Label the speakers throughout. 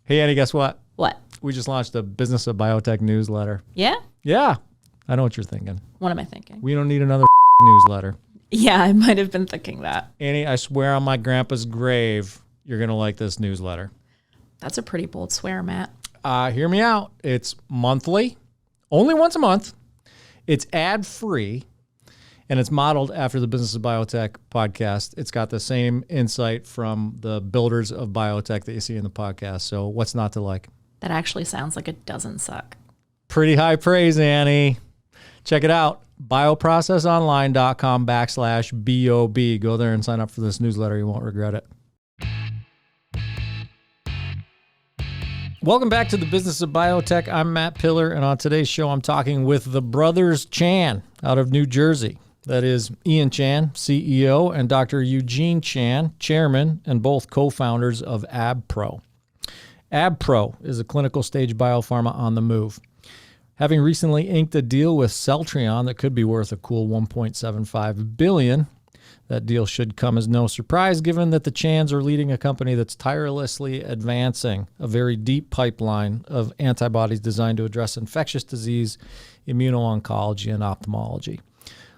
Speaker 1: Hey, Annie, guess what?
Speaker 2: What?
Speaker 1: We just launched a Business of Biotech newsletter.
Speaker 2: Yeah?
Speaker 1: Yeah. I know what you're thinking.
Speaker 2: What am I thinking?
Speaker 1: We don't need another newsletter.
Speaker 2: Yeah, I might have been thinking that.
Speaker 1: Annie, I swear on my grandpa's grave, you're going to like this newsletter.
Speaker 2: That's a pretty bold swear, Matt.
Speaker 1: Hear me out. It's monthly, only once a month. It's ad-free, and it's modeled after the Business of Biotech podcast. It's got the same insight from the builders of biotech that you see in the podcast. So what's not to like?
Speaker 2: That actually sounds like it doesn't suck.
Speaker 1: Pretty high praise, Annie. Check it out. bioprocessonline.com/BOB. Go there and sign up for this newsletter. You won't regret it. Welcome back to the Business of Biotech. I'm Matt Pillar, and on today's show, I'm talking with the brothers Chan out of New Jersey. That is Ian Chan, CEO, and Dr. Eugene Chan, chairman, and both co-founders of Abpro. Abpro is a clinical stage biopharma on the move. Having recently inked a deal with Celltrion that could be worth a cool $1.75 billion, that deal should come as no surprise given that the Chans are leading a company that's tirelessly advancing a very deep pipeline of antibodies designed to address infectious disease, immuno-oncology, and ophthalmology.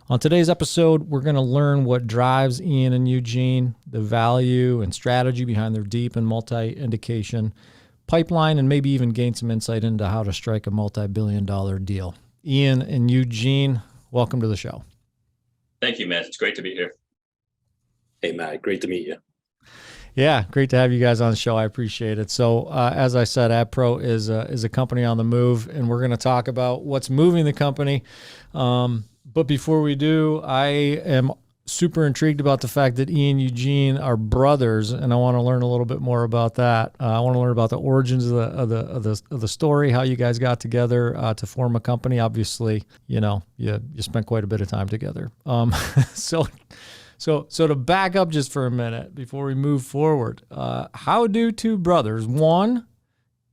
Speaker 1: On today's episode, we're going to learn what drives Ian and Eugene, the value and strategy behind their deep and multi-indication pipeline, and maybe even gain some insight into how to strike a multi-billion-dollar deal. Ian and Eugene, welcome to the show.
Speaker 3: Thank you, Matt. It's great to be here.
Speaker 4: Hey, Matt, great to meet you.
Speaker 1: Yeah, great to have you guys on the show. I appreciate it. So as I said, Abpro is a company on the move, and we're going to talk about what's moving the company. But before we do, I am super intrigued about the fact that Ian and Eugene are brothers, and I want to learn a little bit more about that. I want to learn about the origins of the story, how you guys got together to form a company. Obviously, you spent quite a bit of time together. So to back up just for a minute before we move forward, how do two brothers, one,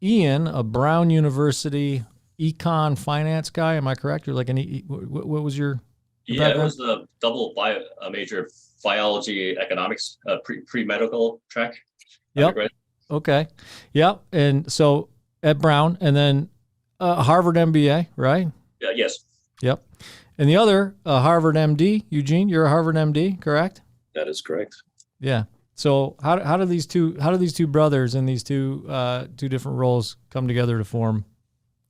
Speaker 1: Ian, a Brown University econ finance guy, am I correct? You're like what was your background?
Speaker 3: It was the double major biology, economics, pre-medical track.
Speaker 1: Yep. Okay. Yep. And so at Brown, and then Harvard MBA, right?
Speaker 3: Yeah. Yes.
Speaker 1: Yep. And the other, Harvard MD, Eugene, you're a Harvard MD, correct?
Speaker 4: That is correct.
Speaker 1: Yeah. So how do these two brothers in these two different roles come together to form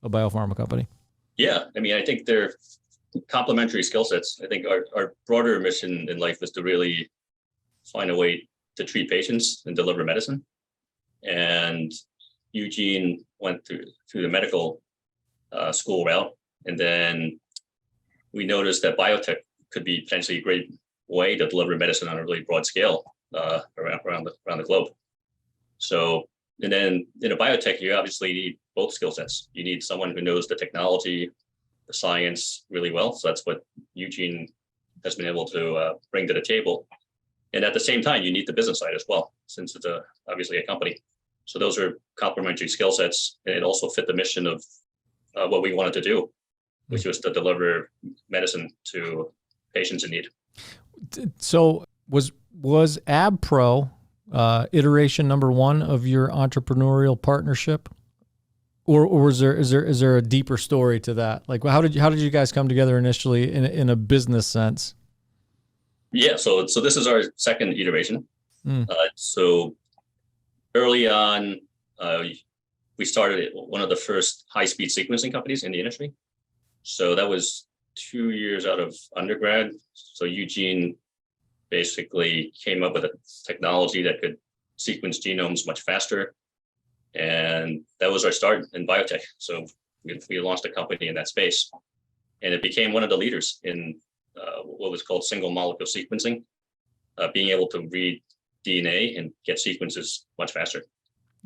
Speaker 1: a biopharma company?
Speaker 3: Yeah. I mean, I think they're complementary skill sets. I think our broader mission in life is to really find a way to treat patients and deliver medicine. And Eugene went through the medical school route, and then we noticed that biotech could be potentially a great way to deliver medicine on a really broad scale around the globe. So, and then in a biotech, you obviously need both skill sets. You need someone who knows the technology, the science really well. So that's what Eugene has been able to bring to the table. And at the same time, you need the business side as well, since it's obviously a company. So those are complementary skill sets, and it also fit the mission of what we wanted to do, which was to deliver medicine to patients in need.
Speaker 1: So was Abpro iteration number one of your entrepreneurial partnership, or is there a deeper story to that? Like, how did you guys come together initially in a business sense?
Speaker 3: Yeah, so this is our second iteration. So early on, we started one of the first high-speed sequencing companies in the industry. So that was 2 years out of undergrad. So Eugene basically came up with a technology that could sequence genomes much faster. And that was our start in biotech. So we launched a company in that space. And it became one of the leaders in what was called single molecule sequencing, being able to read DNA and get sequences much faster.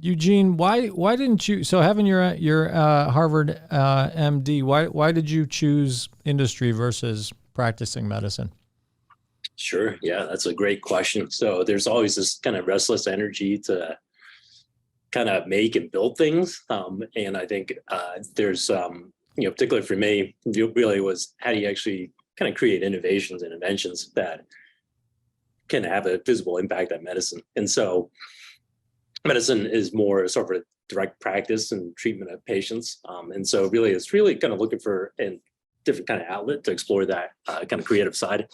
Speaker 1: Eugene, why didn't you? So having your Harvard MD, why did you choose industry versus practicing medicine?
Speaker 4: Sure. Yeah, that's a great question. So there's always this kind of restless energy to kind of make and build things. And I think there's, particularly for me, really was how do you actually kind of create innovations and inventions that can have a visible impact on medicine. And so medicine is more sort of direct practice and treatment of patients. And so really, it's really kind of looking for a different kind of outlet to explore that kind of creative side.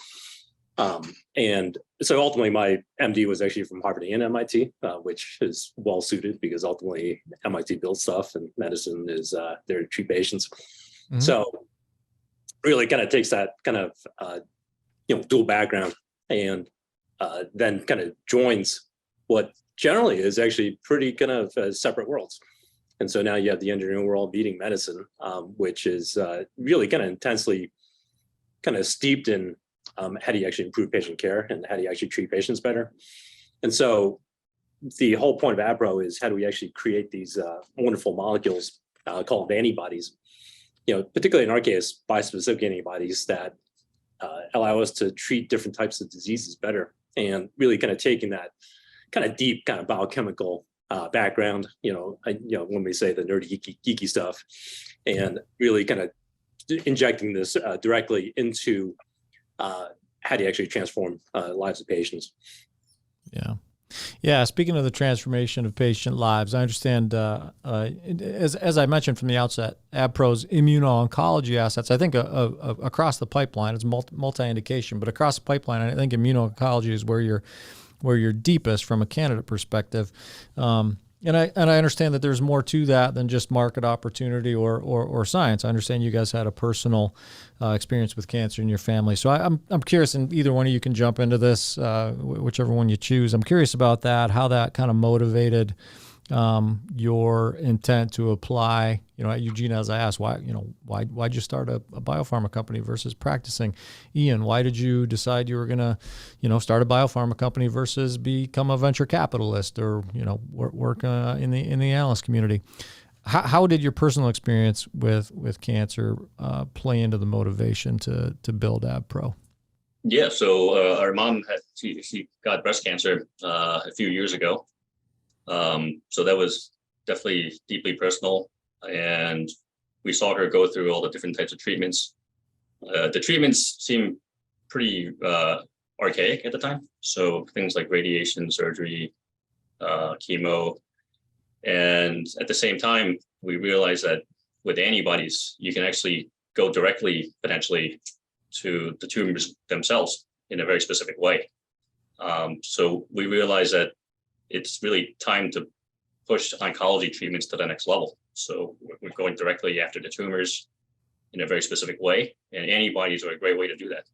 Speaker 4: And so ultimately my MD was actually from Harvard and MIT, which is well suited because ultimately MIT builds stuff and medicine is there to treat patients. Mm-hmm. So really kind of takes that kind of, dual background and then kind of joins what generally is actually pretty kind of separate worlds. And so now you have the engineering world meeting medicine, which is really kind of intensely kind of steeped in how do you actually improve patient care and how do you actually treat patients better. And so the whole point of Abpro is how do we actually create these wonderful molecules called antibodies, particularly in our case, bispecific antibodies that allow us to treat different types of diseases better, and really kind of taking that kind of deep kind of biochemical background, when we say the nerdy geeky stuff, and really kind of injecting this directly into how do you actually transform lives of patients.
Speaker 1: Yeah. Speaking of the transformation of patient lives, I understand, as I mentioned from the outset, Abpro's immuno-oncology assets, I think across the pipeline, it's multi-indication, but across the pipeline, I think immuno-oncology is where you're deepest from a candidate perspective. And I understand that there's more to that than just market opportunity or science. I understand you guys had a personal experience with cancer in your family. So I'm curious, and either one of you can jump into this, whichever one you choose. I'm curious about that, how that kind of motivated your intent to apply. At Eugene, as I asked, why'd you start a biopharma company versus practicing? Ian, why did you decide you were going to, start a biopharma company versus become a venture capitalist or, work in the analyst community? How did your personal experience with cancer play into the motivation to build Abpro?
Speaker 3: Yeah, so our mom she got breast cancer a few years ago. So that was definitely deeply personal, and we saw her go through all the different types of treatments. The treatments seemed pretty archaic at the time. So things like radiation, surgery, chemo. And at the same time, we realized that with antibodies, you can actually go directly, potentially, to the tumors themselves in a very specific way. So we realized that it's really time to push oncology treatments to the next level. So we're going directly after the tumors in a very specific way, and antibodies are a great way to do that.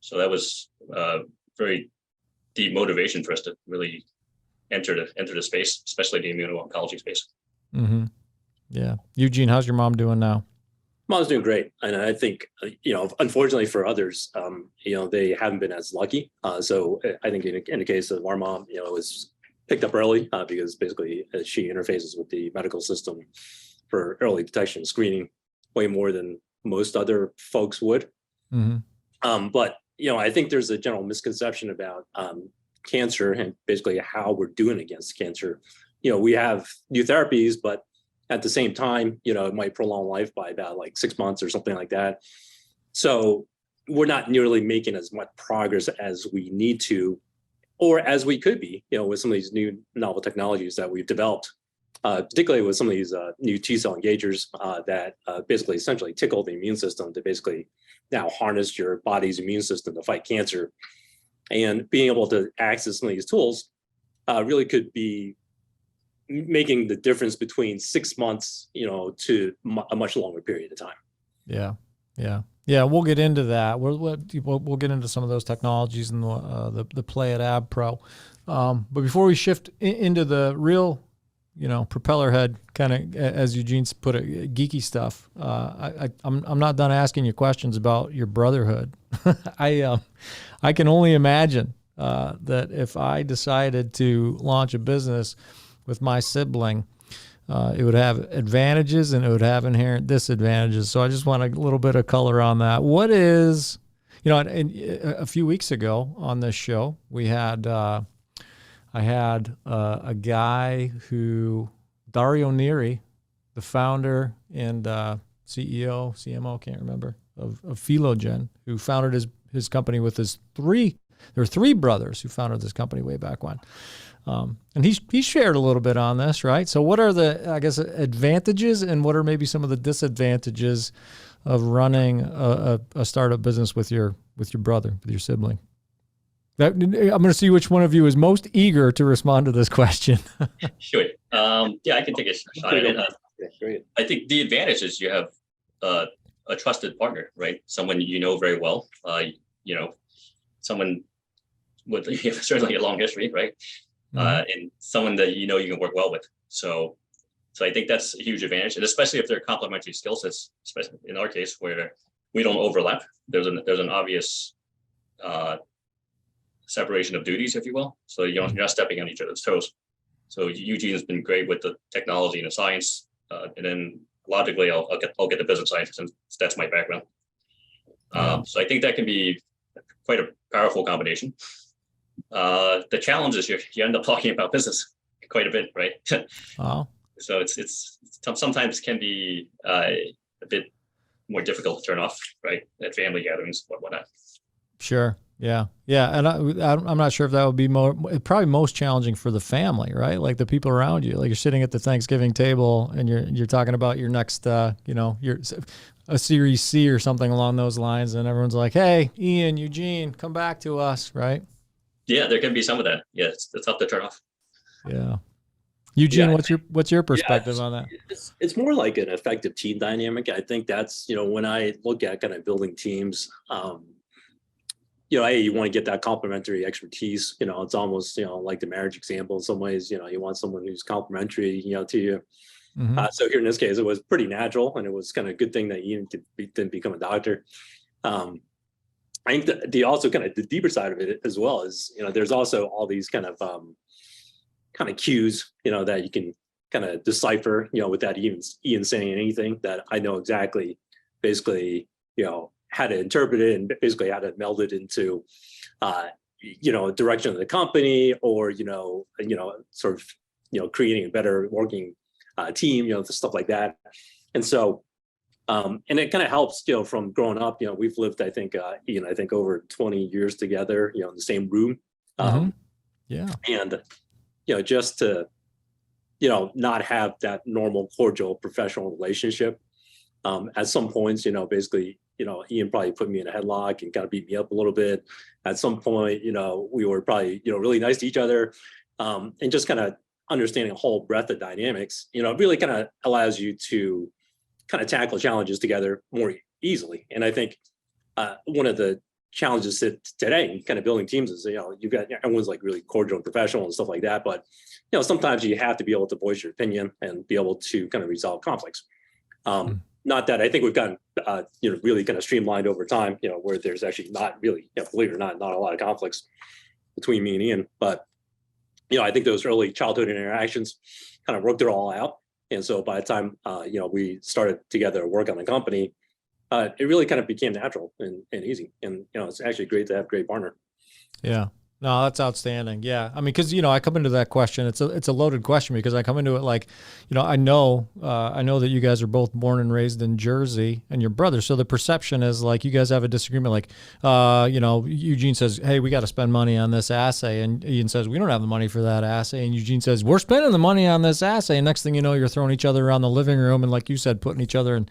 Speaker 3: So that was a very deep motivation for us to really enter the space, especially the immuno-oncology space.
Speaker 1: Mm-hmm. Yeah. Eugene, how's your mom doing now?
Speaker 4: Mom's doing great. And I think, unfortunately for others, they haven't been as lucky. So I think in the case of our mom, was picked up early because basically she interfaces with the medical system for early detection screening way more than most other folks would. Mm-hmm. But, I think there's a general misconception about cancer and basically how we're doing against cancer. We have new therapies, but at the same time, it might prolong life by about 6 months or something like that. So we're not nearly making as much progress as we need to, or as we could be, with some of these new novel technologies that we've developed, particularly with some of these new T-cell engagers that basically essentially tickle the immune system to basically now harness your body's immune system to fight cancer. And being able to access some of these tools really could be making the difference between 6 months, to a much longer period of time.
Speaker 1: Yeah. We'll get into that. We'll get into some of those technologies and the play at Abpro. But before we shift into the real, propeller head kind of, as Eugene's put it, geeky stuff, I'm not done asking you questions about your brotherhood. I can only imagine that if I decided to launch a business with my sibling, it would have advantages and it would have inherent disadvantages. So I just want a little bit of color on that. What is, a few weeks ago on this show, we had, I had a guy Dario Neri, the founder and CEO, CMO, can't remember, of Philogen, who founded his company with his 3 there were three brothers who founded this company way back when. And he shared a little bit on this, right? So what are the, I guess, advantages and what are maybe some of the disadvantages of running a startup business with your brother, with your sibling? I'm going to see which one of you is most eager to respond to this question.
Speaker 3: Sure. Yeah, I can take a shot at it.
Speaker 4: Great.
Speaker 3: I think the advantage is you have a trusted partner, right? Someone you know very well. Someone with certainly a long history, right? And someone that you can work well with. So I think that's a huge advantage, and especially if they're complementary skill sets. Especially in our case, where we don't overlap. There's an obvious separation of duties, if you will. So you're not stepping on each other's toes. So Eugene has been great with the technology and the science, and then logically, I'll get the business science since that's my background. So I think that can be quite a powerful combination. The challenge is you end up talking about business quite a bit, right?
Speaker 1: Wow.
Speaker 3: So it's sometimes can be a bit more difficult to turn off, right? At family gatherings or whatnot.
Speaker 1: Sure. Yeah. And I'm not sure if that would be probably most challenging for the family, right? Like the people around you, like you're sitting at the Thanksgiving table and you're talking about your next, your a Series C or something along those lines. And everyone's like, hey, Ian, Eugene, come back to us. Right.
Speaker 3: Yeah, there can be some of that. Yeah. It's tough to turn off.
Speaker 1: Yeah. Eugene, what's your perspective on that?
Speaker 4: It's more like an effective team dynamic. I think that's, when I look at kind of building teams, you want to get that complementary expertise. It's almost, like the marriage example in some ways. You want someone who's complementary, to you.
Speaker 1: Mm-hmm.
Speaker 4: So here in this case, it was pretty natural, and it was kind of a good thing that Ian didn't become a doctor. I think the also kind of the deeper side of it as well is, there's also all these kind of cues, that you can kind of decipher, without Ian saying anything, that I know exactly, basically, how to interpret it and basically how to meld it into, direction of the company, or, sort of, creating a better working team, stuff like that. And so, and it kind of helps, from growing up, we've lived, I think, Ian, over 20 years together, in the same room.
Speaker 1: Yeah.
Speaker 4: And, just to, not have that normal cordial professional relationship. At some points, basically, Ian probably put me in a headlock and kind of beat me up a little bit. At some point, we were probably, really nice to each other, and just kind of understanding a whole breadth of dynamics, really kind of allows you to kind of tackle challenges together more easily. And I think one of the challenges today, kind of building teams, is, you've got, everyone's like really cordial and professional and stuff like that. But, sometimes you have to be able to voice your opinion and be able to kind of resolve conflicts. Not that I think we've gotten, really kind of streamlined over time, where there's actually not really, believe it or not a lot of conflicts between me and Ian. But, I think those early childhood interactions kind of worked it all out. And so by the time, we started together to work on the company, it really kind of became natural and easy. And, it's actually great to have a great partner.
Speaker 1: Yeah. No, that's outstanding. Yeah. I mean, because, I come into that question. It's a loaded question, because I come into it like, I know that you guys are both born and raised in Jersey and your brother. So the perception is like you guys have a disagreement. Like, Eugene says, hey, we got to spend money on this assay. And Ian says, we don't have the money for that assay. And Eugene says, we're spending the money on this assay. And next thing you know, you're throwing each other around the living room. And like you said, putting each other in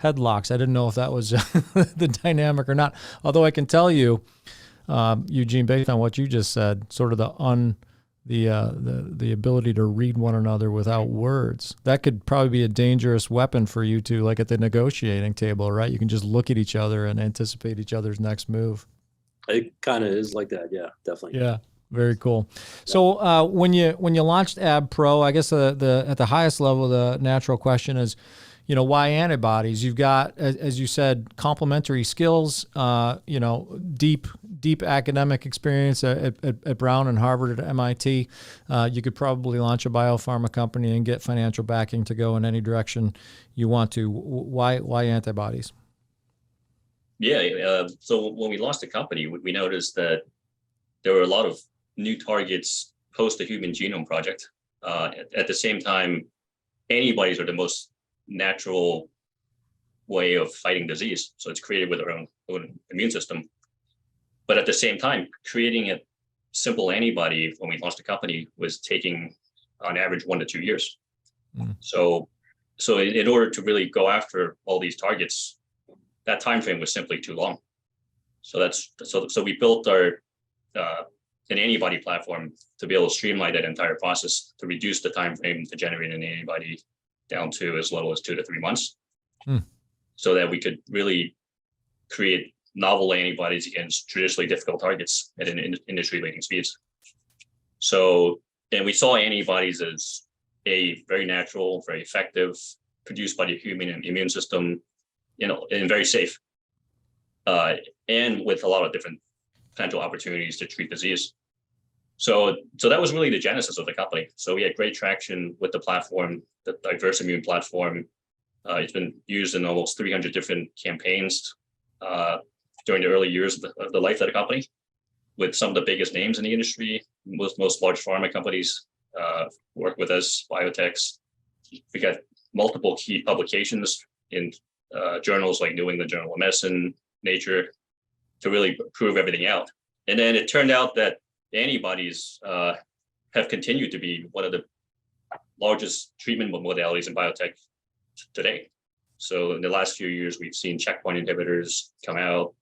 Speaker 1: headlocks. I didn't know if that was the dynamic or not. Although I can tell you, Eugene, based on what you just said, sort of the ability to read one another without words, that could probably be a dangerous weapon for you two, like at the negotiating table, right? You can just look at each other and anticipate each other's next move.
Speaker 4: It kind of is like that. Yeah, definitely.
Speaker 1: Yeah. Very cool. So when you launched Abpro, I guess at the highest level, the natural question is, why antibodies? You've got, as you said, complementary skills, deep academic experience at Brown and Harvard, at MIT. You could probably launch a biopharma company and get financial backing to go in any direction you want to. Why antibodies?
Speaker 3: Yeah. So when we launched the company, we noticed that there were a lot of new targets post the Human Genome Project. At the same time, antibodies are the most natural way of fighting disease. So it's created with our own immune system. But at the same time, creating a simple antibody when we launched the company was taking on average 1 to 2 years. So in order to really go after all these targets, that time frame was simply too long. So we built our an antibody platform to be able to streamline that entire process, to reduce the time frame to generate an antibody down to as little as 2 to 3 months, so that we could really create novel antibodies against traditionally difficult targets at an industry-leading speeds. So, and we saw antibodies as a very natural, very effective, produced by the human immune system, and very safe, and with a lot of different potential opportunities to treat disease. So that was really the genesis of the company. So we had great traction with the platform, the diverse immune platform. It's been used in almost 300 different campaigns during the early years of the life of the company, with some of the biggest names in the industry. Most large pharma companies work with us, biotechs. We got multiple key publications in journals like New England Journal of Medicine, Nature, to really prove everything out. And then it turned out that antibodies have continued to be one of the largest treatment modalities in biotech today. So in the last few years, we've seen checkpoint inhibitors come out,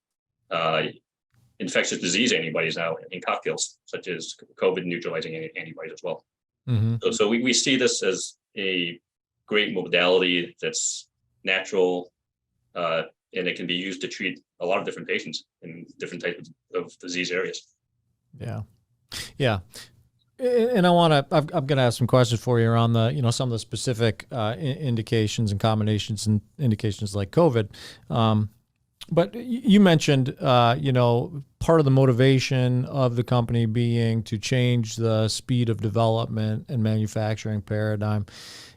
Speaker 3: infectious disease antibodies now in cocktails, such as COVID neutralizing antibodies as well. So we see this as a great modality that's natural, and it can be used to treat a lot of different patients in different types of disease areas.
Speaker 1: Yeah. And I'm going to ask some questions for you around the, some of the specific indications and combinations and indications like COVID. But you mentioned, part of the motivation of the company being to change the speed of development and manufacturing paradigm.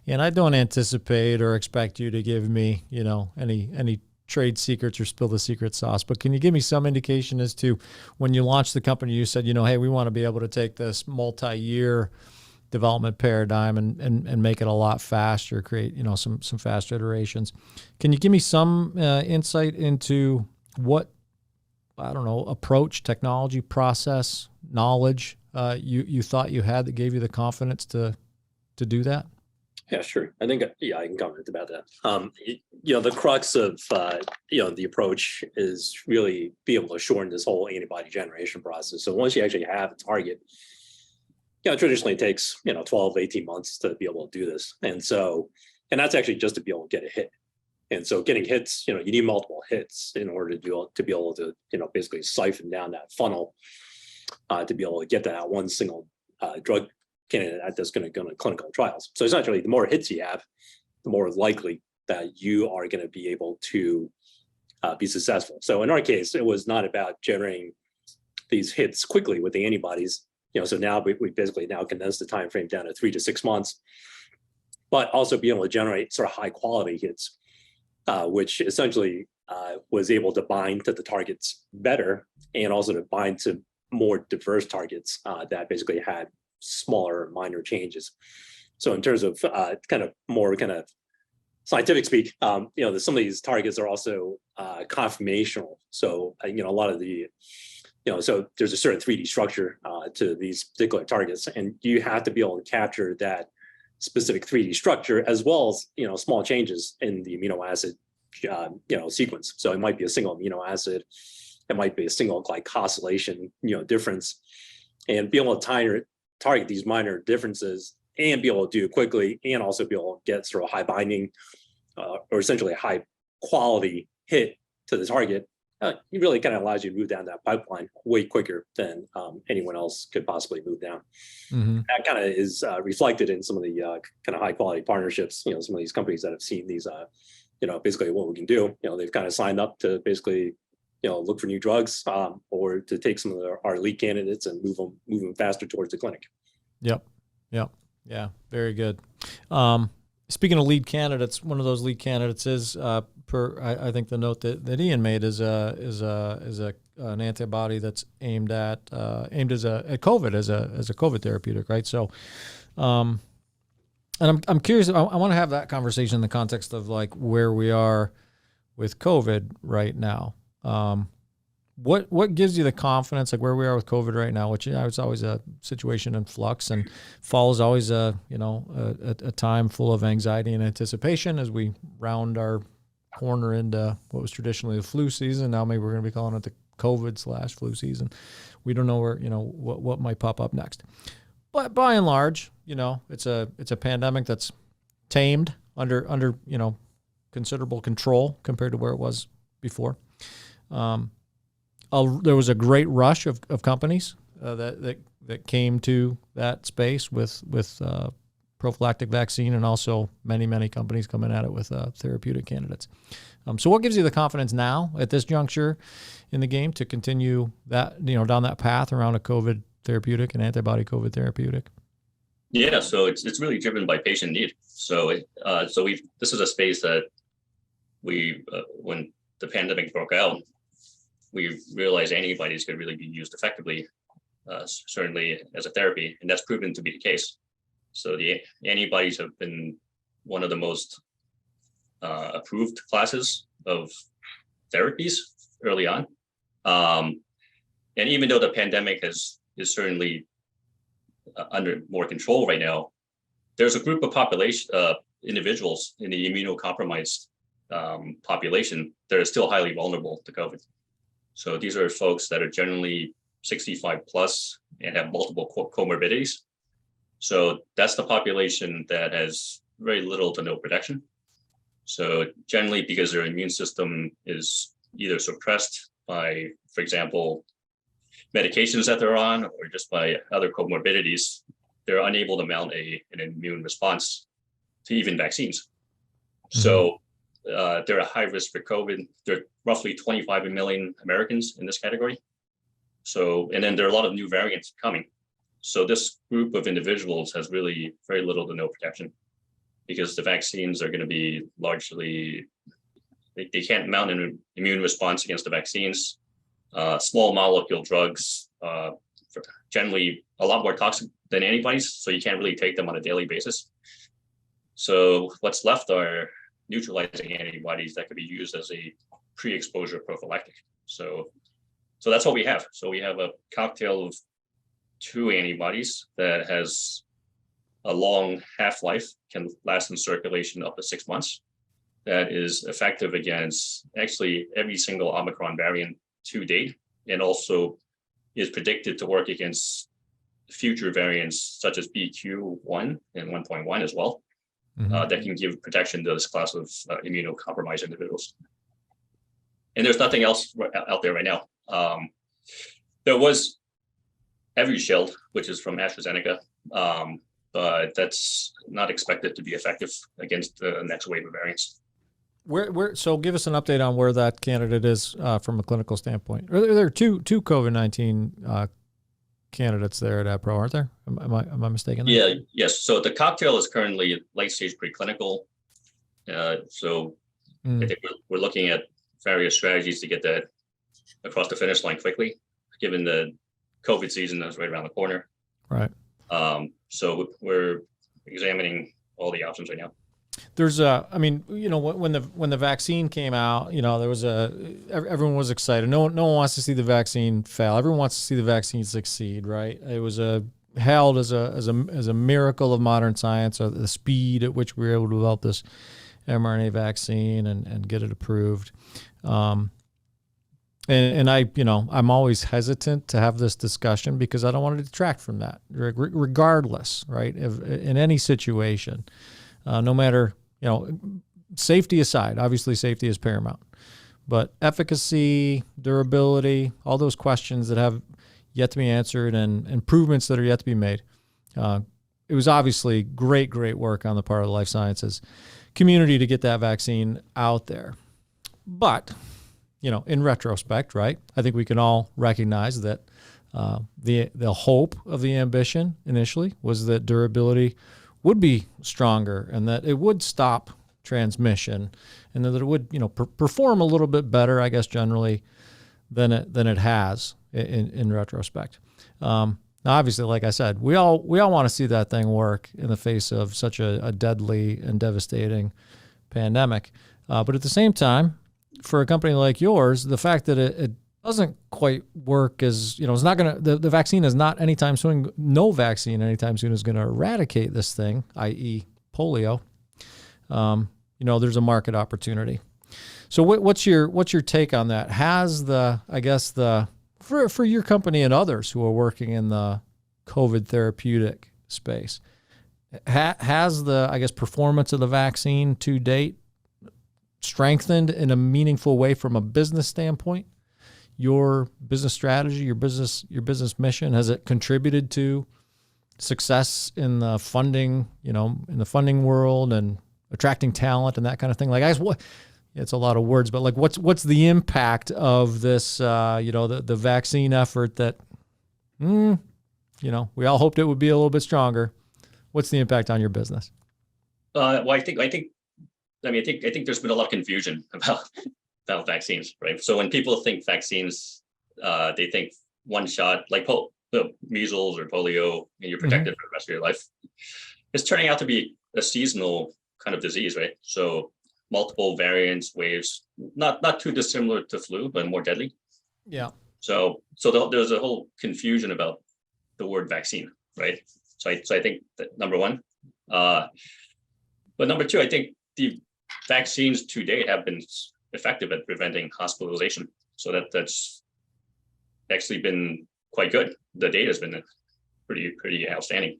Speaker 1: And I don't anticipate or expect you to give me, any trade secrets or spill the secret sauce, but can you give me some indication as to when you launched the company, you said, hey, we want to be able to take this multi-year development paradigm and make it a lot faster, create, some faster iterations. Can you give me some insight into what, approach, technology, process, knowledge you thought you had that gave you the confidence to do that?
Speaker 4: Yeah, sure. I think, I can comment about that. The crux of, the approach is really be able to shorten this whole antibody generation process. So once you actually have a target, traditionally it takes, 12, 18 months to be able to do this. And that's actually just to be able to get a hit. And so getting hits, you need multiple hits in order to be able to, basically siphon down that funnel to be able to get that one single drug candidate that's going to go into clinical trials. So essentially, the more hits you have, the more likely that you are going to be able to be successful. So in our case, it was not about generating these hits quickly with the antibodies. So now we basically now condensed the time frame down to 3 to 6 months, but also be able to generate sort of high quality hits, which essentially was able to bind to the targets better and also to bind to more diverse targets that basically had smaller minor changes. So in terms of kind of scientific speak, some of these targets are also conformational. So a lot of the so there's a certain 3D structure to these particular targets, and you have to be able to capture that specific 3D structure as well as small changes in the amino acid sequence. So it might be a single amino acid, it might be a single glycosylation difference, and be able to target these minor differences and be able to do it quickly and also be able to get sort of high binding or essentially a high quality hit to the target. It really kind of allows you to move down that pipeline way quicker than anyone else could possibly move down. That kind of is reflected in some of the kind of high quality partnerships. Some of these companies that have seen these, basically what we can do. They've kind of signed up to basically look for new drugs or to take some of our lead candidates and move them faster towards the clinic. Yep.
Speaker 1: Yeah, very good. Speaking of lead candidates, one of those lead candidates is I think the note that Ian made is an antibody that's aimed at COVID as a COVID therapeutic, right? So, and I'm curious. I want to have that conversation in the context of like where we are with COVID right now. what gives you the confidence, like where we are with COVID right now, which it's always a situation in flux, and fall is always a time full of anxiety and anticipation as we round our corner into what was traditionally the flu season. Now maybe we're going to be calling it the COVID/flu season. We don't know where what might pop up next. But by and large, it's a pandemic that's tamed under considerable control compared to where it was before. There was a great rush of companies that came to that space with prophylactic vaccine, and also many companies coming at it with therapeutic candidates. So what gives you the confidence now at this juncture in the game to continue that down that path around a COVID therapeutic and antibody COVID therapeutic?
Speaker 3: Yeah, so it's really driven by patient need. So this is a space that we when the pandemic broke out, we realized antibodies could really be used effectively, certainly as a therapy, and that's proven to be the case. So the antibodies have been one of the most approved classes of therapies early on. And even though the pandemic is certainly under more control right now, there's a group of individuals in the immunocompromised population that are still highly vulnerable to COVID. So these are folks that are generally 65 plus and have multiple comorbidities. So that's the population that has very little to no protection. So generally, because their immune system is either suppressed by, for example, medications that they're on, or just by other comorbidities, they're unable to mount an immune response to even vaccines. Mm-hmm. So they're at high risk for COVID. There are roughly 25 million Americans in this category. So, and then there are a lot of new variants coming. So this group of individuals has really very little to no protection, because the vaccines are going to be largely, they can't mount an immune response against the vaccines. Small molecule drugs, generally a lot more toxic than antibodies, so you can't really take them on a daily basis. So what's left are neutralizing antibodies that could be used as a pre-exposure prophylactic. So that's what we have. So we have a cocktail of two antibodies that has a long half-life, can last in circulation up to 6 months, that is effective against actually every single Omicron variant to date, and also is predicted to work against future variants such as BQ1 and 1.1 as well, that can give protection to this class of immunocompromised individuals. And there's nothing else out there right now. There was Evusheld, which is from AstraZeneca, but that's not expected to be effective against the next wave of variants.
Speaker 1: So give us an update on where that candidate is from a clinical standpoint. There are two COVID-19 candidates there at Abpro, aren't there? Am I mistaken there?
Speaker 3: Yeah, yes. So the cocktail is currently late stage preclinical. I think we're looking at various strategies to get that across the finish line quickly, given the COVID season that's right around the corner.
Speaker 1: Right.
Speaker 3: So we're examining all the options right now.
Speaker 1: There's when the vaccine came out, there was everyone was excited. No one wants to see the vaccine fail. Everyone wants to see the vaccine succeed, right? It was hailed as a miracle of modern science, or the speed at which we were able to develop this mRNA vaccine and get it approved. I'm always hesitant to have this discussion because I don't want to detract from that, regardless, right? In any situation, no matter, safety aside, obviously safety is paramount, but efficacy, durability, all those questions that have yet to be answered and improvements that are yet to be made. It was obviously great work on the part of the life sciences community to get that vaccine out there. But, in retrospect, right, I think we can all recognize that the hope of the ambition initially was that durability would be stronger and that it would stop transmission and that it would, perform a little bit better, I guess, generally than it has in retrospect. Now, obviously, like I said, we all want to see that thing work in the face of such a deadly and devastating pandemic. But at the same time, for a company like yours, the fact that it doesn't quite work as, it's not going to, the vaccine is not anytime soon, no vaccine anytime soon is going to eradicate this thing, i.e. polio. There's a market opportunity. So what's your take on that? Has for your company and others who are working in the COVID therapeutic space, has the performance of the vaccine to date strengthened in a meaningful way from a business standpoint? Your business strategy, your business mission, has it contributed to success in the funding, in the funding world and attracting talent and that kind of thing? Like, it's a lot of words, but like, what's the impact of this, the vaccine effort that, we all hoped it would be a little bit stronger. What's the impact on your business?
Speaker 3: Well, I think there's been a lot of confusion about vaccines, right? So when people think vaccines, they think one shot, like measles or polio, and you're protected for the rest of your life. It's turning out to be a seasonal kind of disease, right? So multiple variants, waves, not too dissimilar to flu, but more deadly.
Speaker 1: Yeah.
Speaker 3: So there's a whole confusion about the word vaccine, right? So I think that number one, but number two, I think the vaccines to date have been effective at preventing hospitalization. So that's actually been quite good. The data has been pretty outstanding.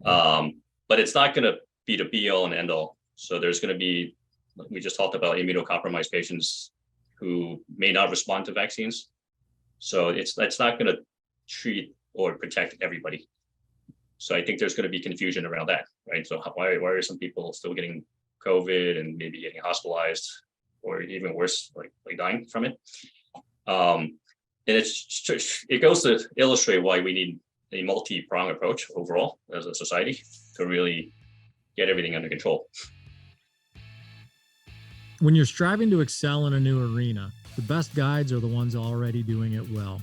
Speaker 3: But it's not going to be the be all and end all. So there's going to be, we just talked about immunocompromised patients who may not respond to vaccines. So it's not going to treat or protect everybody. So I think there's going to be confusion around that, right? So why are some people still getting COVID and maybe getting hospitalized, or even worse, like dying from it? And it goes to illustrate why we need a multi-pronged approach overall as a society to really get everything under control.
Speaker 1: When you're striving to excel in a new arena, the best guides are the ones already doing it well.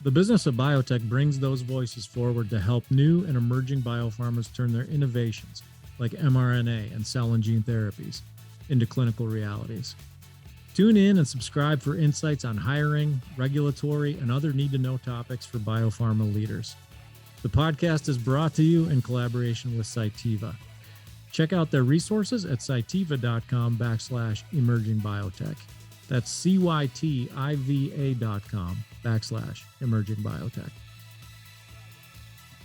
Speaker 1: The Business of Biotech brings those voices forward to help new and emerging biopharmas turn their innovations, like mRNA and cell and gene therapies, into clinical realities. Tune in and subscribe for insights on hiring, regulatory, and other need-to-know topics for biopharma leaders. The podcast is brought to you in collaboration with Cytiva. Check out their resources at cytiva.com/emerging biotech. That's CYTIVA.com/emerging biotech.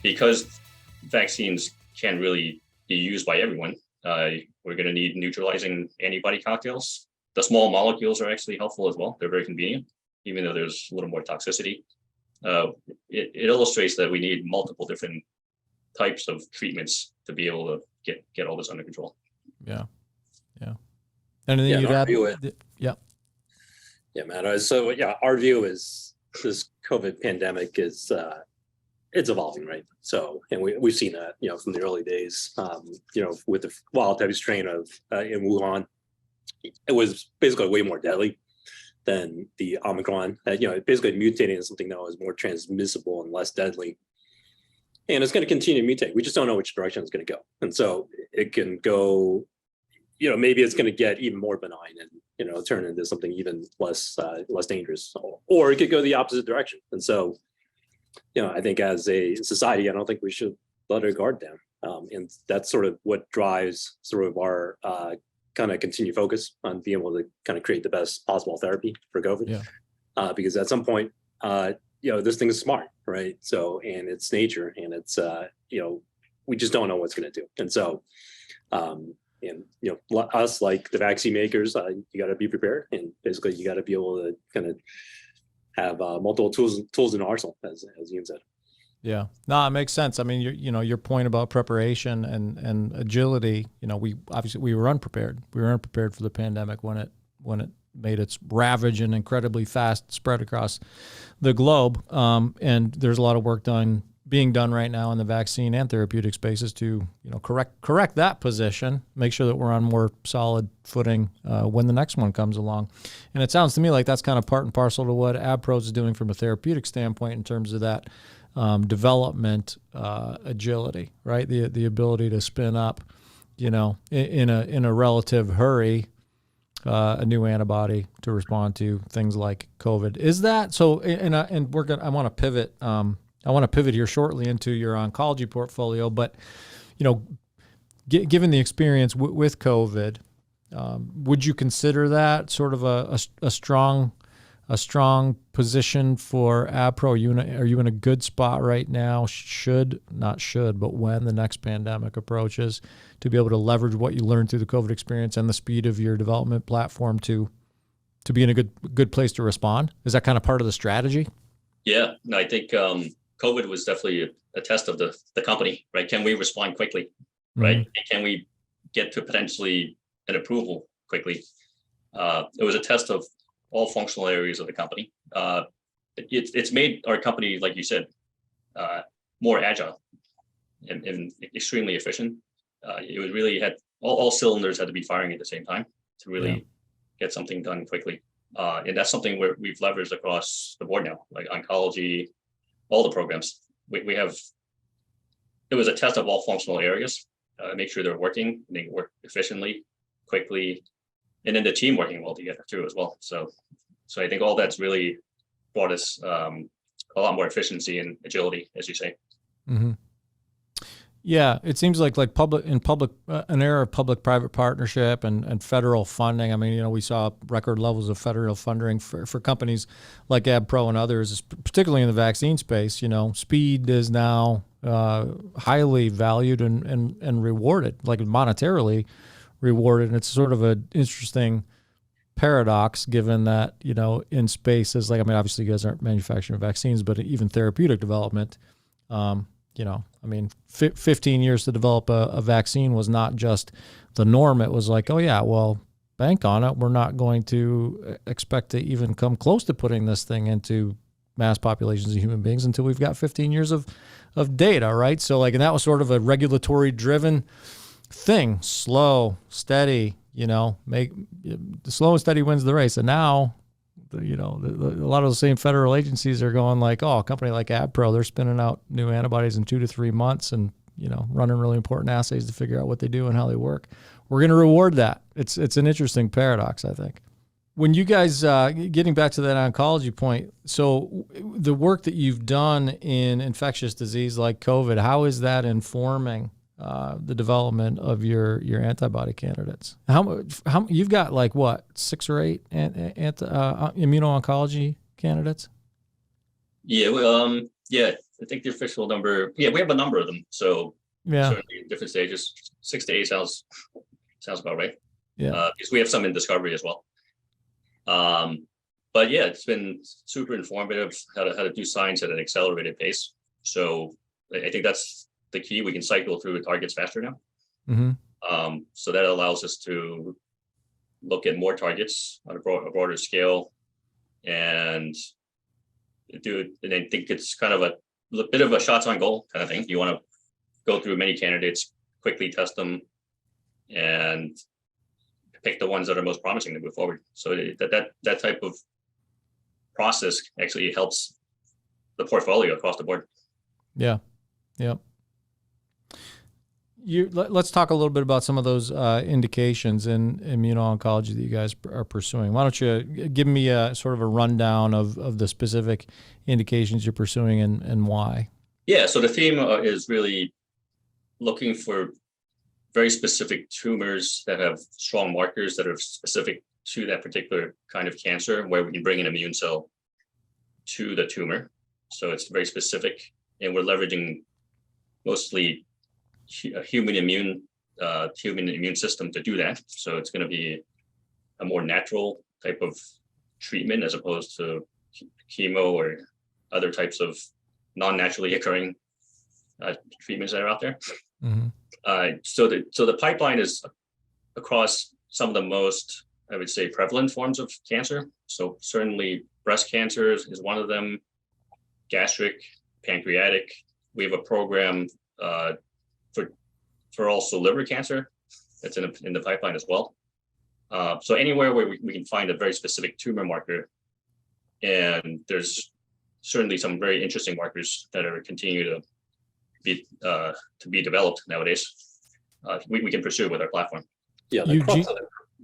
Speaker 3: Because vaccines can really be used by everyone, we're going to need neutralizing antibody cocktails. The small molecules are actually helpful as well. They're very convenient, even though there's a little more toxicity. It illustrates that we need multiple different types of treatments to be able to get all this under control.
Speaker 1: Yeah. And then you'd add,
Speaker 4: Yeah, Matt. So our view is this COVID pandemic is it's evolving, right? So, and we've seen that, from the early days, with the wild type strain of in Wuhan, it was basically way more deadly than the Omicron. It basically mutating into something that was more transmissible and less deadly. And it's going to continue to mutate. We just don't know which direction it's going to go. And so it can go, maybe it's going to get even more benign and, turn into something even less dangerous, or it could go the opposite direction. And so, I think as a society, I don't think we should let our guard down. And that's sort of what drives sort of our kind of continued focus on being able to kind of create the best possible therapy for COVID.
Speaker 1: Yeah.
Speaker 4: Because at some point, this thing is smart, right? So, and it's nature, and it's, we just don't know what's going to do. And so, us, like the vaccine makers, you got to be prepared, and basically you got to be able to kind of have multiple tools in the arsenal, as Ian said.
Speaker 1: Yeah, no, it makes sense. I mean, your point about preparation and agility. We were unprepared. We were unprepared for the pandemic when it made its ravage and incredibly fast spread across the globe. And there's a lot of work being done right now in the vaccine and therapeutic spaces to correct that position, make sure that we're on more solid footing when the next one comes along. And it sounds to me like that's kind of part and parcel to what Abpro is doing from a therapeutic standpoint in terms of that development agility, right? The ability to spin up, in a relative hurry, a new antibody to respond to things like COVID. Is that so? And I want to pivot. I want to pivot here shortly into your oncology portfolio, but given the experience with COVID, would you consider that sort of a strong position for Abpro? Are you in a good spot right now? But when the next pandemic approaches, to be able to leverage what you learned through the COVID experience and the speed of your development platform to be in a good place to respond? Is that kind of part of the strategy?
Speaker 3: Yeah, no, I think COVID was definitely a test of the company, right? Can we respond quickly, right? Mm-hmm. Can we get to potentially an approval quickly? It was a test of all functional areas of the company. It's made our company, like you said, more agile and extremely efficient. It was really had all cylinders had to be firing at the same time to really get something done quickly. And that's something where we've leveraged across the board now, like oncology, all the programs. We have, it was a test of all functional areas, make sure they're working, they work efficiently, quickly, and then the team working well together too as well. So I think all that's really brought us a lot more efficiency and agility, as you say.
Speaker 1: Mm-hmm. Yeah, it seems like an era of public-private partnership and federal funding. I mean, we saw record levels of federal funding for companies like Abpro and others, particularly in the vaccine space. Speed is now highly valued and rewarded, like monetarily rewarded. And it's sort of an interesting paradox, given that, in space is obviously you guys aren't manufacturing vaccines, but even therapeutic development, 15 years to develop a vaccine was not just the norm. It was like, oh yeah, well, bank on it. We're not going to expect to even come close to putting this thing into mass populations of human beings until we've got 15 years of data, right? So and that was sort of a regulatory driven thing, slow, steady, make the slow and steady wins the race. And now, a lot of the same federal agencies are going like, oh, a company like Abpro, they're spinning out new antibodies in 2 to 3 months and, running really important assays to figure out what they do and how they work. We're going to reward that. It's an interesting paradox, I think. When you guys, getting back to that oncology point, so the work that you've done in infectious disease like COVID, how is that informing the development of your antibody candidates? How you've got 6 or 8 immuno-oncology candidates?
Speaker 3: Yeah, I think the official number. Yeah, we have a number of them. So certainly in different stages, 6 to 8 sounds about right. Yeah, because we have some in discovery as well. But yeah, it's been super informative how to do science at an accelerated pace. So I think that's the key. We can cycle through targets faster now. Mm-hmm. So that allows us to look at more targets on a broader scale and do it. And I think it's kind of a bit of a shots on goal kind of thing. You want to go through many candidates, quickly test them, and pick the ones that are most promising to move forward. So that type of process actually helps the portfolio across the board. Yeah. Yep.
Speaker 1: Let's talk a little bit about some of those indications in immuno-oncology that you guys are pursuing. Why don't you give me a sort of a rundown of the specific indications you're pursuing and why?
Speaker 3: Yeah, so the theme is really looking for very specific tumors that have strong markers that are specific to that particular kind of cancer, where we can bring an immune cell to the tumor. So it's very specific, and we're leveraging mostly a human immune system to do that. So it's going to be a more natural type of treatment as opposed to chemo or other types of non-naturally occurring treatments that are out there. Mm-hmm. So the pipeline is across some of the most, I would say, prevalent forms of cancer. So certainly breast cancer is one of them, gastric, pancreatic. We have a program for also liver cancer that's in the pipeline as well. So anywhere where we can find a very specific tumor marker, and there's certainly some very interesting markers that are continue to be developed nowadays. We can pursue with our platform.
Speaker 4: Yeah,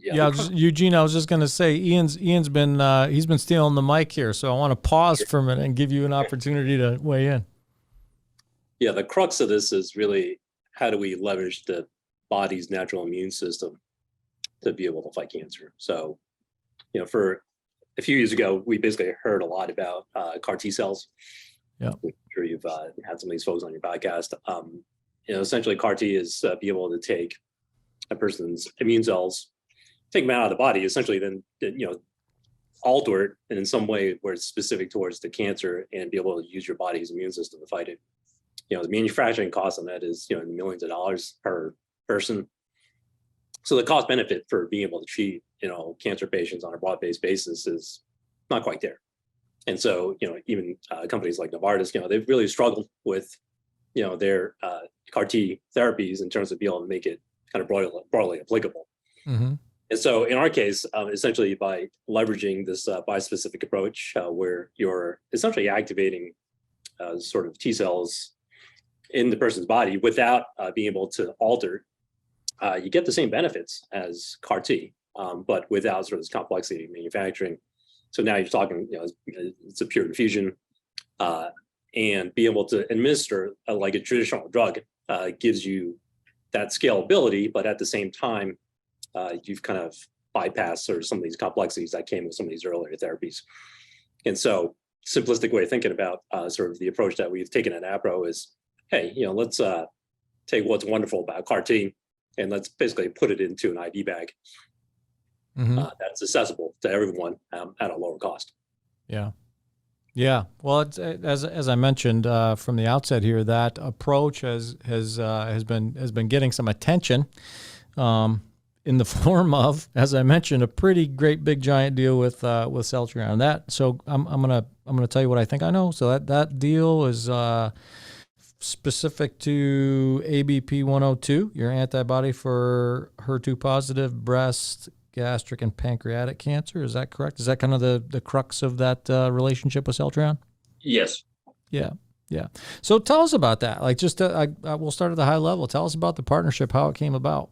Speaker 1: Yeah, Eugene, I was just going to say, Ian's been he's been stealing the mic here, so I want to pause for a minute and give you an opportunity to weigh in.
Speaker 4: Yeah, the crux of this is really how do we leverage the body's natural immune system to be able to fight cancer. So, for a few years ago, we basically heard a lot about CAR T cells.
Speaker 1: Yeah,
Speaker 4: I'm sure you've had some of these folks on your podcast. Essentially, CAR T is be able to take a person's immune cells, take them out of the body, essentially then alter it and in some way where it's specific towards the cancer and be able to use your body's immune system to fight it. The manufacturing cost on that is in millions of dollars per person. So the cost benefit for being able to treat cancer patients on a broad-based basis is not quite there. And so even companies like Novartis, they've really struggled with their CAR T therapies in terms of being able to make it kind of broadly applicable.
Speaker 1: Mm-hmm.
Speaker 4: And so in our case, essentially by leveraging this bispecific approach where you're essentially activating sort of T cells in the person's body without being able to alter, you get the same benefits as CAR T, but without sort of this complexity of manufacturing. So now you're talking, it's a pure infusion, and be able to administer like a traditional drug gives you that scalability, but at the same time, you've kind of bypassed sort of some of these complexities that came with some of these earlier therapies. And so simplistic way of thinking about sort of the approach that we've taken at Abpro is, hey, let's take what's wonderful about CAR T and let's basically put it into an IV bag that's accessible to everyone at a lower cost.
Speaker 1: Yeah. Yeah. Well, it's, as I mentioned from the outset here, that approach has been getting some attention in the form of, as I mentioned, a pretty great big giant deal with Celltrion. That so I'm gonna tell you what I think I know. So that deal is specific to ABP 102, your antibody for HER2 positive breast, gastric, and pancreatic cancer. Is that correct? Is that kind of the crux of that relationship with Celltrion?
Speaker 3: Yes.
Speaker 1: Yeah. Yeah. So tell us about that. Like, just we'll start at the high level. Tell us about the partnership, how it came about.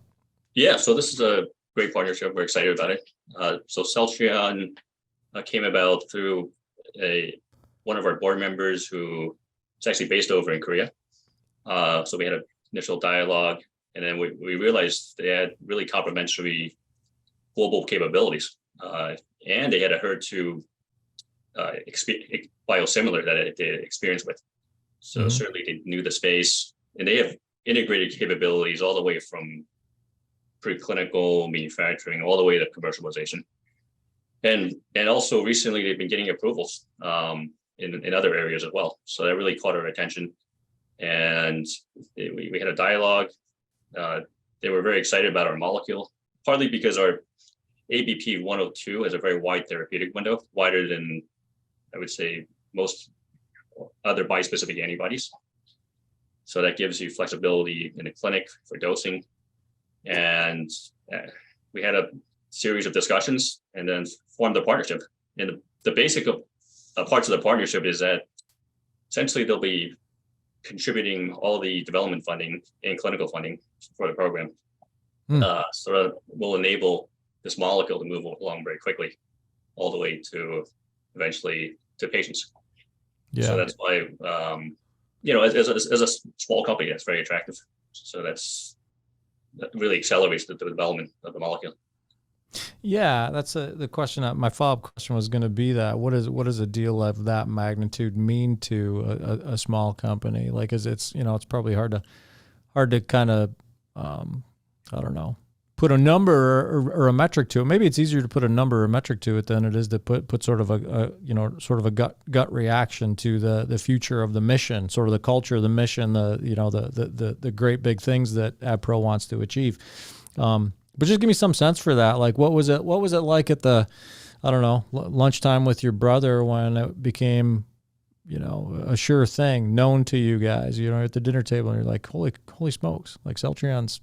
Speaker 3: Yeah. So this is a great partnership. We're excited about it. So Celltrion came about through one of our board members who is actually based over in Korea. So we had an initial dialogue, and then we realized they had really complementary global capabilities, and they had a HER2 biosimilar that they had experience with. So certainly they knew the space, and they have integrated capabilities all the way from preclinical manufacturing all the way to commercialization. And also recently they've been getting approvals in other areas as well. So that really caught our attention. And we had a dialogue. They were very excited about our molecule, partly because our ABP 102 has a very wide therapeutic window, wider than I would say most other bispecific antibodies. So that gives you flexibility in the clinic for dosing. And we had a series of discussions and then formed a partnership. And the basic parts of the partnership is that essentially they'll be contributing all the development funding and clinical funding for the program. So that will enable this molecule to move along very quickly, all the way to eventually to patients. Yeah. So that's why, as a small company, that's very attractive. So that really accelerates the development of the molecule.
Speaker 1: Yeah, that's the question. My follow-up question was going to be that what does a deal of that magnitude mean to a small company? Like, it's probably hard to kind of I don't know, put a number or a metric to it. Maybe it's easier to put a number or metric to it than it is to put sort of a gut reaction to the future of the mission, sort of the culture of the mission, the great big things that Abpro wants to achieve. But just give me some sense for that. Like, what was it like at the, I don't know, lunchtime with your brother when it became, a sure thing, known to you guys, at the dinner table, and you're like, holy smokes, like Celltrion's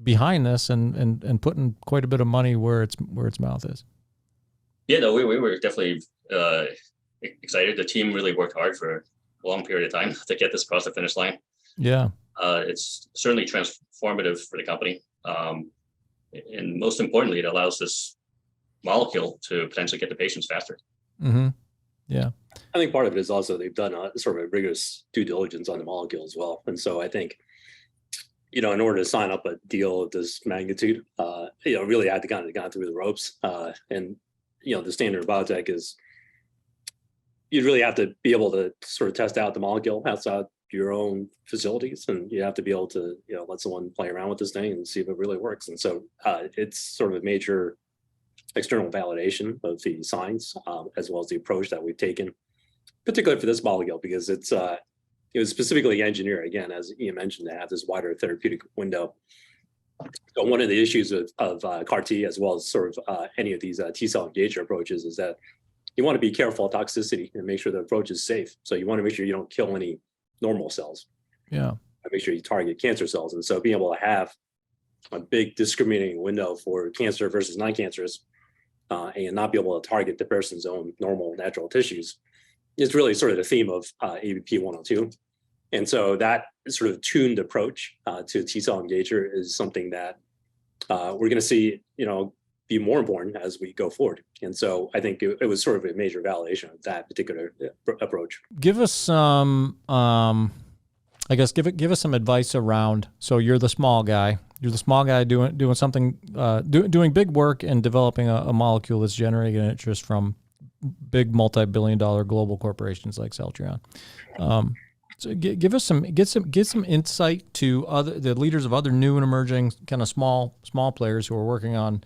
Speaker 1: behind this and putting quite a bit of money where its mouth is.
Speaker 3: Yeah, no, we were definitely excited. The team really worked hard for a long period of time to get this across the finish line.
Speaker 1: Yeah.
Speaker 3: It's certainly transformative for the company. And most importantly, it allows this molecule to potentially get to patients faster.
Speaker 1: Mm-hmm. Yeah.
Speaker 4: I think part of it is also they've done a sort of a rigorous due diligence on the molecule as well. And so I think, in order to sign up a deal of this magnitude, really had to kind of gone through the ropes. And the standard of biotech is you'd really have to be able to sort of test out the molecule outside your own facilities, and you have to be able to let someone play around with this thing and see if it really works. And so it's sort of a major external validation of the science, as well as the approach that we've taken, particularly for this molecule, because it was specifically engineered, again, as Ian mentioned, to have this wider therapeutic window. So one of the issues of CAR T, as well as sort of any of these T-cell engager approaches, is that you want to be careful of toxicity and make sure the approach is safe. So you want to make sure you don't kill any normal cells.
Speaker 1: Yeah.
Speaker 4: Make sure you target cancer cells. And so being able to have a big discriminating window for cancer versus non-cancerous, and not be able to target the person's own normal natural tissues is really sort of the theme of ABP 102. And so that sort of tuned approach to T-cell engager is something that we're going to see, be more important as we go forward. And so I think it was sort of a major validation of that particular approach.
Speaker 1: Give us some, give us some advice around. So you're the small guy. You're the small guy doing something, doing big work and developing a molecule that's generating interest from big multi-billion-dollar global corporations like Celltrion. So get some insight to the leaders of other new and emerging kind of small players who are working on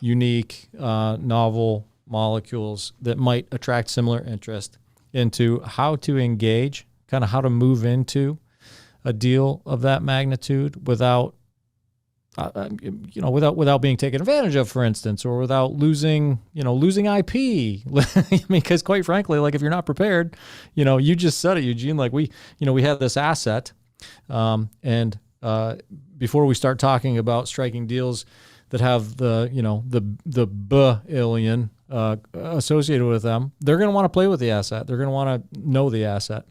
Speaker 1: unique, novel molecules that might attract similar interest, into how to engage, kind of how to move into a deal of that magnitude without being taken advantage of, for instance, or without losing IP. Because quite frankly, like if you're not prepared, you just said it, Eugene, like we have this asset. And before we start talking about striking deals that have the B-alien associated with them, they're going to want to play with the asset. They're going to want to know the asset.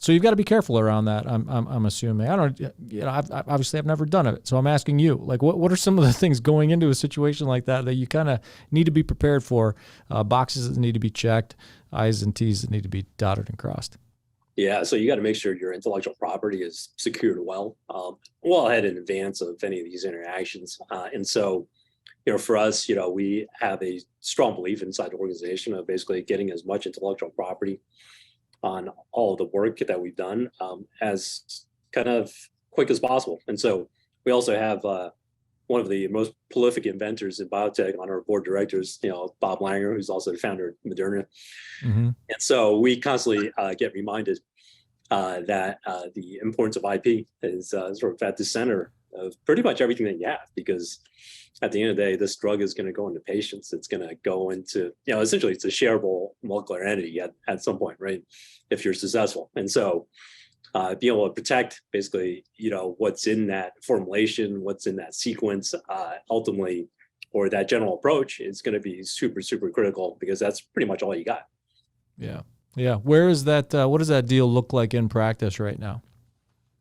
Speaker 1: So you've got to be careful around that. I'm assuming. I've never done it, so I'm asking you, like, what are some of the things going into a situation like that you kind of need to be prepared for? Boxes that need to be checked, I's and T's that need to be dotted and crossed.
Speaker 4: Yeah, so you got to make sure your intellectual property is secured well ahead in advance of any of these interactions. And so, for us, we have a strong belief inside the organization of basically getting as much intellectual property on all of the work that we've done as kind of quick as possible. And so we also have one of the most prolific inventors in biotech on our board of directors, Bob Langer, who's also the founder of Moderna. Mm-hmm. And so we constantly get reminded that the importance of IP is sort of at the center of pretty much everything that you have, because at the end of the day, this drug is going to go into patients. It's going to go into, essentially it's a shareable molecular entity at some point, right? If you're successful. And so being able to protect basically, what's in that formulation, what's in that sequence, ultimately, or that general approach is going to be super, super critical, because that's pretty much all you got.
Speaker 1: Yeah. Yeah. Where is that? What does that deal look like in practice right now?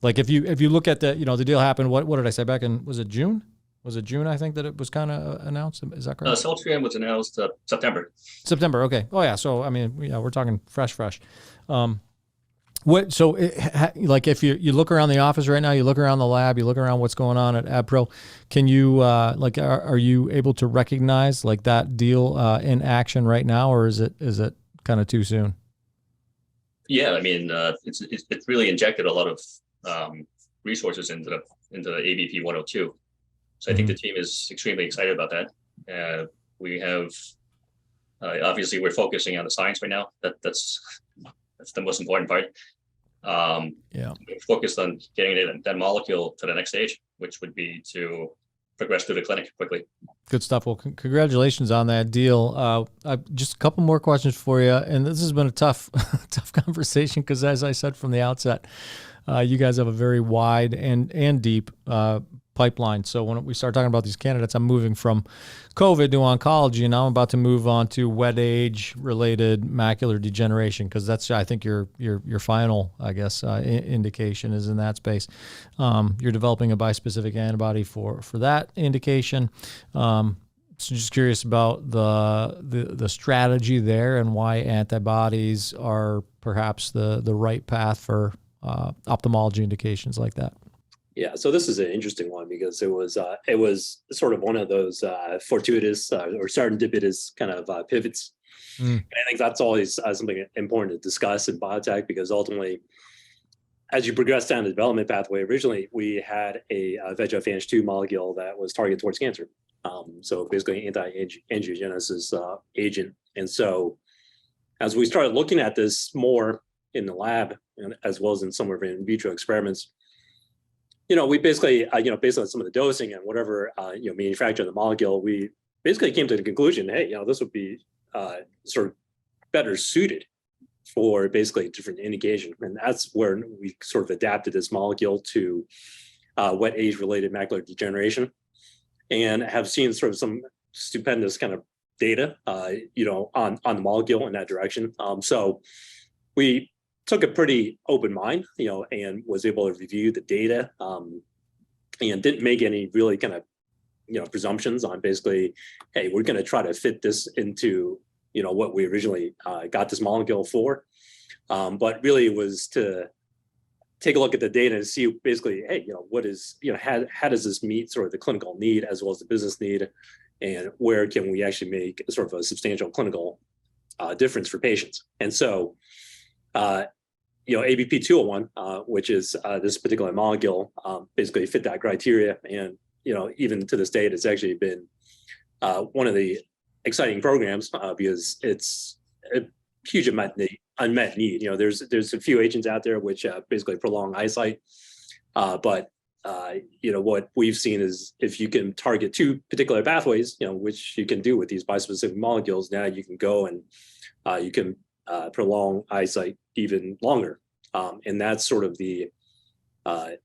Speaker 1: Like if you look at the, the deal happened, what did I say back in, was it June? Was it June, I think, that it was kind of announced? Is that correct?
Speaker 3: Celltrion was announced September.
Speaker 1: September, okay. Oh, yeah. So, I mean, we're talking fresh. Like if you look around the office right now, you look around the lab, you look around what's going on at Abpro, can you, are you able to recognize like that deal in action right now, or is it kind of too soon?
Speaker 3: Yeah, I mean, it's really injected a lot of resources into the ABP 102. So I think the team is extremely excited about that. We have, obviously we're focusing on the science right now. That's the most important part. We're focused on getting that molecule to the next stage, which would be to progress through the clinic quickly.
Speaker 1: Good stuff. Well, congratulations on that deal. Just a couple more questions for you. And this has been a tough conversation, because as I said from the outset, you guys have a very wide and deep pipeline. So when we start talking about these candidates, I'm moving from COVID to oncology, and now I'm about to move on to wet age-related macular degeneration, because that's, I think, your final, I guess, indication is in that space. You're developing a bispecific antibody for that indication. So just curious about the strategy there and why antibodies are perhaps the right path for ophthalmology indications like that.
Speaker 4: Yeah, so this is an interesting one because it was sort of one of those fortuitous or serendipitous kind of pivots. And I think that's always something important to discuss in biotech, because ultimately, as you progress down the development pathway, originally we had a VEGF-Ang2 molecule that was targeted towards cancer. So basically anti-angiogenesis agent. And so as we started looking at this more in the lab, and as well as in some of our in vitro experiments, we basically, based on some of the dosing and whatever, manufacturing the molecule, we basically came to the conclusion, hey, this would be sort of better suited for basically a different indication. And that's where we sort of adapted this molecule to wet age-related macular degeneration, and have seen sort of some stupendous kind of data, on the molecule in that direction. So we took a pretty open mind, and was able to review the data, and didn't make any really kind of, presumptions on basically, hey, we're going to try to fit this into, what we originally got this molecule for. But really was to take a look at the data and see basically, hey, what is, how does this meet sort of the clinical need as well as the business need, and where can we actually make sort of a substantial clinical difference for patients? And so, ABP 201, which is this particular molecule, basically fit that criteria. And, even to this date, it's actually been one of the exciting programs because it's a huge unmet need. There's a few agents out there which basically prolong eyesight, but what we've seen is if you can target two particular pathways, which you can do with these bispecific molecules, now you can go and you can prolong eyesight even longer, and that's sort of the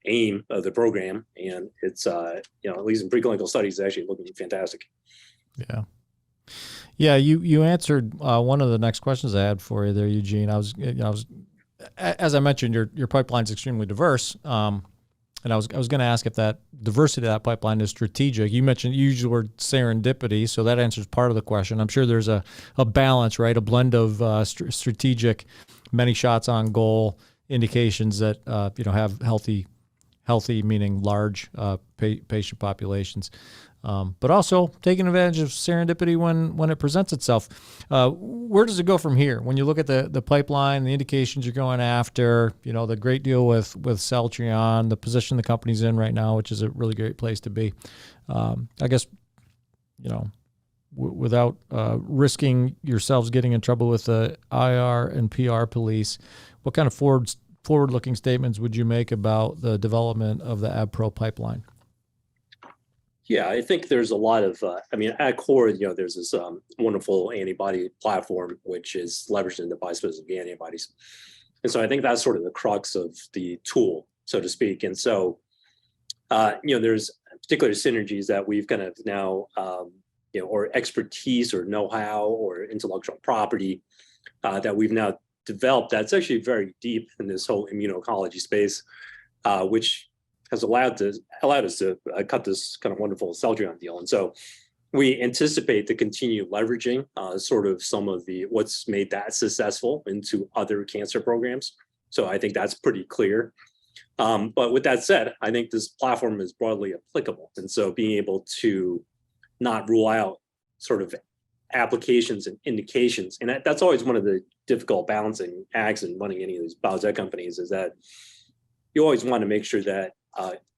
Speaker 4: aim of the program. And it's at least in preclinical studies, it's actually looking fantastic.
Speaker 1: Yeah, you answered one of the next questions I had for you there, Eugene. I was as I mentioned, your pipeline's extremely diverse, and I was going to ask if that diversity of that pipeline is strategic. You used the word serendipity, so that answers part of the question. I'm sure there's a balance, right? A blend of strategic, many shots on goal indications that have healthy meaning large patient populations. But also taking advantage of serendipity when it presents itself. Where does it go from here? When you look at the pipeline, the indications you're going after, the great deal with Celltrion, the position the company's in right now, which is a really great place to be. I guess, without risking yourselves getting in trouble with the IR and PR police, what kind of forward-looking statements would you make about the development of the Abpro pipeline?
Speaker 4: Yeah, I think there's a lot of, at core, there's this wonderful antibody platform, which is leveraged into bispecific antibodies. And so I think that's sort of the crux of the tool, so to speak. And so, there's particular synergies that we've kind of now, or expertise or know-how or intellectual property that we've now developed that's actually very deep in this whole immuno-oncology space, which has allowed us to cut this kind of wonderful Celltrion deal. And so we anticipate to continue leveraging sort of some of what's made that successful into other cancer programs. So I think that's pretty clear. But with that said, I think this platform is broadly applicable. And so being able to not rule out sort of applications and indications, and that's always one of the difficult balancing acts in running any of these biotech companies, is that you always want to make sure that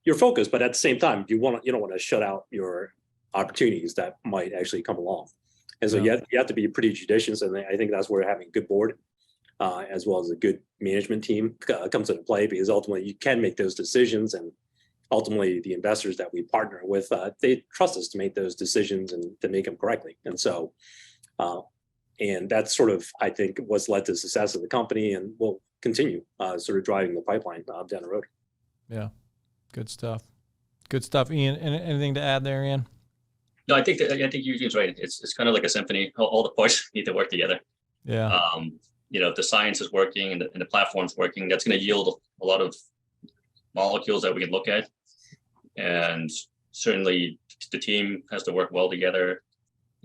Speaker 4: you're focused, but at the same time, you don't want to shut out your opportunities that might actually come along. And so you have to be pretty judicious, and I think that's where having a good board as well as a good management team comes into play, because ultimately you can make those decisions, and ultimately the investors that we partner with, they trust us to make those decisions and to make them correctly. And so, and that's sort of, I think, what's led to the success of the company, and will continue sort of driving the pipeline down the road.
Speaker 1: Yeah, good stuff. Good stuff. Ian, anything to add there, Ian?
Speaker 3: No, I think Eugene's right. It's kind of like a symphony. All the parts need to work together.
Speaker 1: Yeah.
Speaker 3: If the science is working and the platform's working, that's going to yield a lot of molecules that we can look at. And certainly the team has to work well together.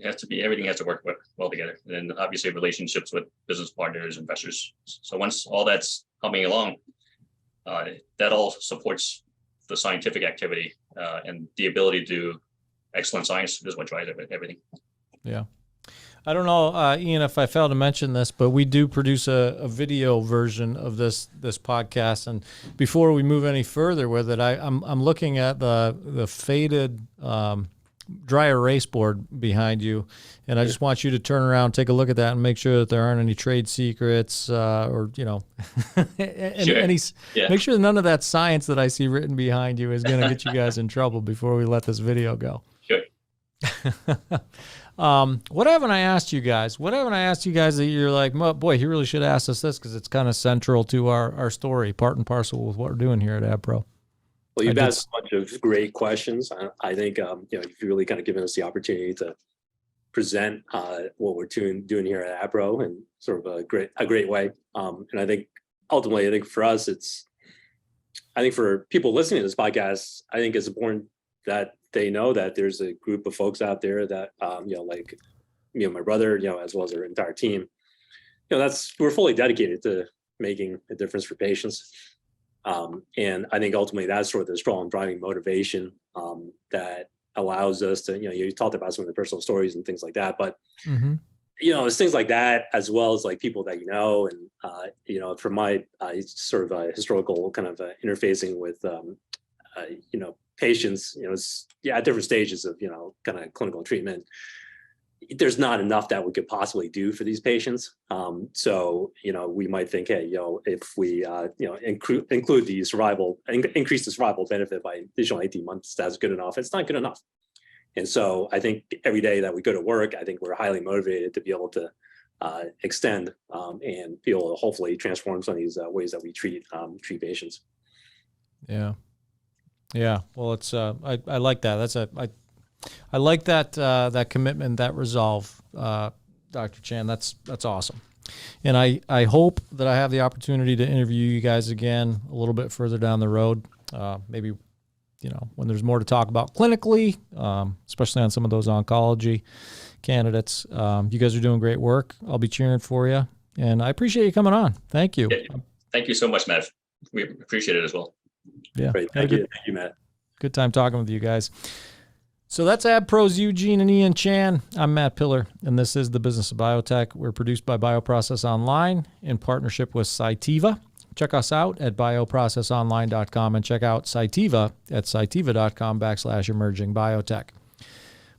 Speaker 3: Everything has to work well together. And obviously relationships with business partners, investors. So once all that's coming along, that all supports the scientific activity and the ability to do excellent science is what drives everything.
Speaker 1: Yeah. I don't know, Ian, if I failed to mention this, but we do produce a video version of this podcast. And before we move any further with it, I'm looking at the faded dry erase board behind you, and I just want you to turn around, take a look at that, and make sure that there aren't any trade secrets or
Speaker 3: Sure.
Speaker 1: make sure that none of that science that I see written behind you is going to get you guys in trouble before we let this video go.
Speaker 3: Sure.
Speaker 1: What haven't I asked you guys? What haven't I asked you guys that you're like, boy, he really should ask us this because it's kind of central to our story, part and parcel with what we're doing here at Abpro.
Speaker 4: Well, you've asked a bunch of great questions. I think you've really kind of given us the opportunity to present what we're doing here at Abpro in sort of a great way. And I think ultimately, for us, I think for people listening to this podcast, I think it's important that they know that there's a group of folks out there that my brother, as well as our entire team, we're fully dedicated to making a difference for patients. And I think ultimately that's sort of the strong driving motivation that allows us to, you talked about some of the personal stories and things like that, but it's things like that, as well as like people that and from my sort of historical kind of interfacing with patients, it's at different stages of kind of clinical treatment. There's not enough that we could possibly do for these patients. So, we might think, hey, if we, include the survival, increase the survival benefit by additional 18 months, that's good enough. It's not good enough. And so I think every day that we go to work, I think we're highly motivated to be able to extend and be able to hopefully transform some of these ways that we treat patients.
Speaker 1: Yeah. Yeah. Well, it's, I like that. I like that commitment, that resolve, Dr. Chan. That's awesome. And I hope that I have the opportunity to interview you guys again a little bit further down the road. Maybe, when there's more to talk about clinically, especially on some of those oncology candidates. You guys are doing great work. I'll be cheering for you. And I appreciate you coming on. Thank you.
Speaker 3: Yeah. Thank you so much, Matt. We appreciate it as well.
Speaker 1: Yeah.
Speaker 4: Great. Thank you, Matt.
Speaker 1: Good time talking with you guys. So that's Abpro's Eugene and Ian Chan. I'm Matt Pillar, and this is the Business of Biotech. We're produced by Bioprocess Online in partnership with Cytiva. Check us out at bioprocessonline.com and check out Cytiva at cytiva.com/emerging biotech.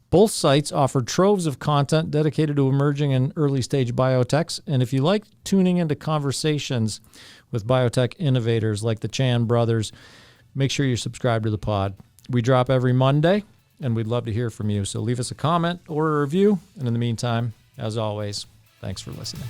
Speaker 1: Both sites offer troves of content dedicated to emerging and early stage biotechs. And if you like tuning into conversations with biotech innovators like the Chan brothers, make sure you're subscribed to the pod. We drop every Monday, and we'd love to hear from you. So leave us a comment or a review. And in the meantime, as always, thanks for listening.